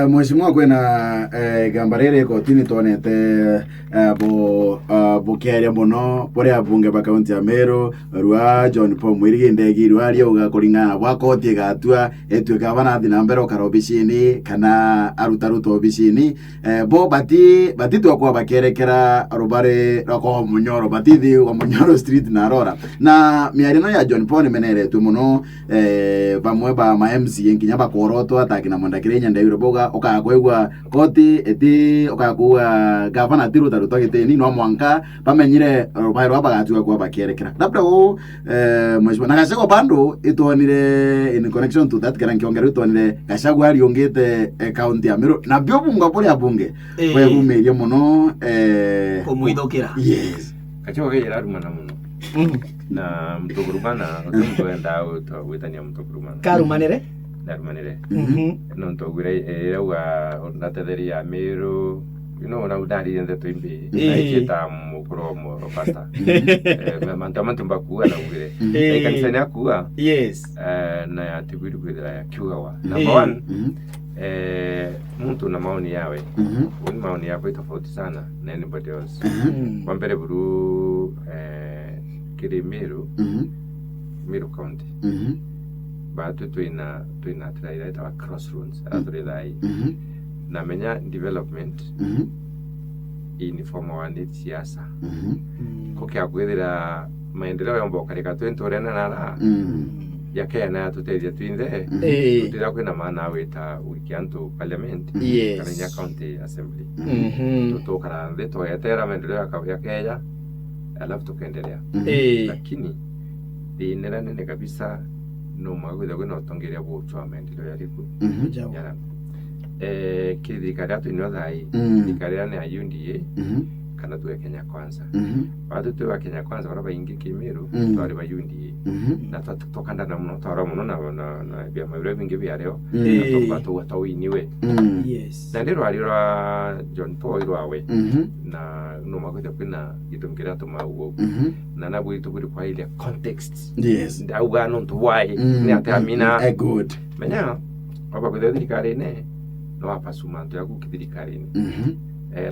Mheshimiwa kwena gambarere kotini tonete bo kiaria muno bore abunge ba county ya Meru rwa John Paul Mwirigi ndegi rwa ria ugakuringana bwa koti gatua etweka bana thina mbere karobicini kana arutaruto obicini bo bati twakwa bakerekera rubare rako munyoro batithi wa munyoro street na rora na miarino ya John Paul meneretwe muno bamwe ba ma MC nginya bakoroto atakina mondakirenya ndayiro boga okakwegwa koti eti okakua gavana tiruta giteni no mwanka bamenyire rubairo abagatua kwa bakerekera labda o mheshimiwa nakashego bando itonire in connection to that kana kiongera itonire kashagwa ari ongete county ya Meru na byobunga bole abunge kwe gumerie muno kumuidokera yes kacho gera rumana muno na mtogurumana tumwenda wetania mtogurumana karumanere Darmanere. Non to gure ewa onatederi ya Meru. You know na udari ende to imbi. Aikita mukuro mo pasta. Mantamantu mbakuwa na gure. Kanisa kuwa. Yes. Na ya tibiru gure ya kiwa. Number 1 mtu na maoni yawe. Maoni yako tofauti sana na anybody else. Kwa mbele buru kiri Meru. Meru County. Batu tuina try our crossroads atulai na menya development in form of siasa kokya kwethira maendeleo ya mboka reka twentorena na yake na tuteje twinde tutira kwina maana weta ukianto parliament kana county assembly tutokara ndeto yatera maendeleo ya Kenya alafu tukaendelea lakini dinera nene kabisa no magwida kwena otongeria buchwa maendeleo yariku yara kidhikaria tuinwa thai kidhikaria ni UNDA kana tuwe Kenya Kwanza bado tuwe Kenya Kwanza wala baingi Kimeru twari ba UNDA na tutokanda na muno twara muno na bya mabire bingi byareo tokwato watawiniwe yes na ndiro alira John Paul rwawe na no magwida kwena itumkira tumawo na nabu itubiri kwa ile context yes ndauga no why ni atamina good menya baba kudhirikari ne no apasumanto ya kukidhirikari ne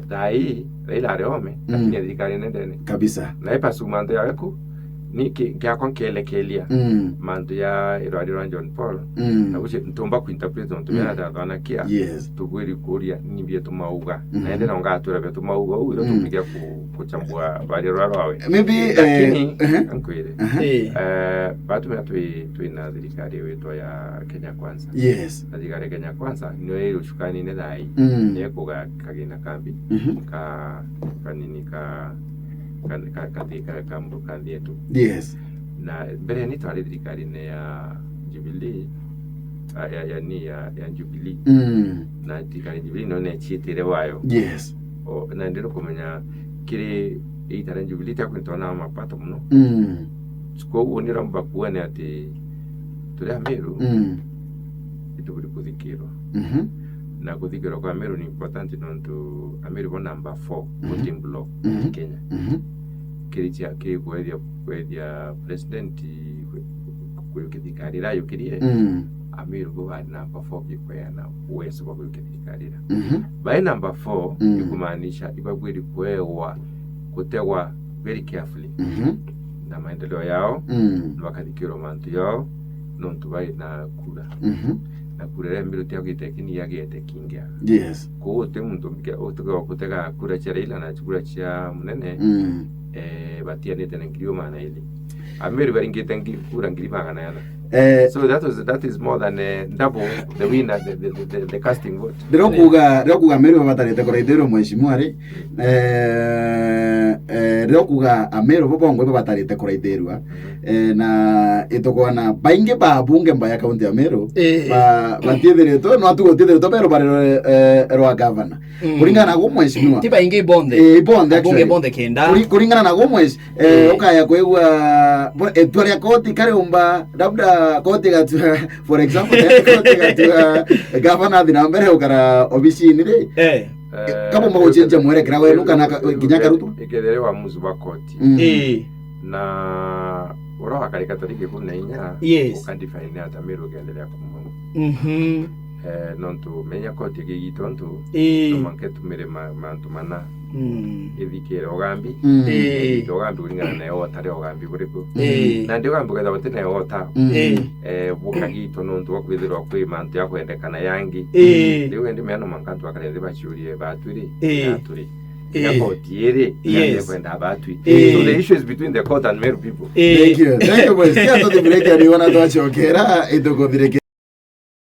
dai Raila Reome lakini dhirikari ne ndene kabisa na ipasumanto ya ku ni kya konkelekelia manto ya irwadiro John Paul na uche ntomba ku interpret on tumera da bana kia tugwiri kuria nimbie tumauga na ende na ngatura betu mauga uyo tupigia kuchambua bali rwawe maybe ankwire batu metu tuina dhirikari wetu ya Kenya Kwanza yes dhirikari Kenya Kwanza niyo ile ushukani ne dai yeko ga kagina kambi ka kanini ka katika kambukazi yetu yes na mbele ni twali dhirikari ne ya Jubilee ya Jubilee na dhirikari Jubilee no ne chitire wayo yes na ndiro kumenya kiri itara Jubilee ta kwintona mapato muno siko wonira mbakuwa ne ati tuli Meru itubiri kuthikirwa na kuthikirwa kwa Meru ni important nonto Meru wa number 4 voting block Kenya kiritia kwethia president kwithikirira yukirie Meru wa number 4 kikwena uwezo wa kwithikirira by number 4 ikumaanisha ibagwiri kutegwa very carefully na maendeleo yao wakathikirwa mantu yao nonto bai na kura na kura Meru tia gitekini yagete kingia yes ko te muntu mike otuga kutega kura cha Raila na kura cha munene batia nete na ngiriyo mana ile Meru baringete kura ngiri magana yana so that is more than double the winner the casting vote Rokuga Meru batarete koraidero mheshimiwa ri rokuga Meru bobongo batarete koraiderwa na itokwana bainge ba bunge mbaya county ya Meru batiethereto no atugotiethereto pero bare ro governor kuringana go mheshimiwa tiba inge bonde actually bonde kenda kuringana na go ukaya kwegwa etwaria koti kare umba labda koti gatu for example koti gatu governor thina mbere ukara obicini ri kama mwagocenje mwerekera we nuka na kinyaka ruto ikedere wa muzu wa koti na ora akarika tariki 14 ukandifine hata Meru gendelea kumama nontu menya koti gigito ntu manke tumire mantu mana ithikire ogambi ogambi uringana na otare ogambi buriku na ndi ogambi getha batine ota bukagito nontu wakwithirwa kwi mantu ya kwendekana yangi riu ndi meano mankantu akarethi bachurie baturi aturi koti ere ya kwenda batwi. So the issue is between the court and Meru people. Thank you boys. Kia to the break ya ni wana to achokera ito ko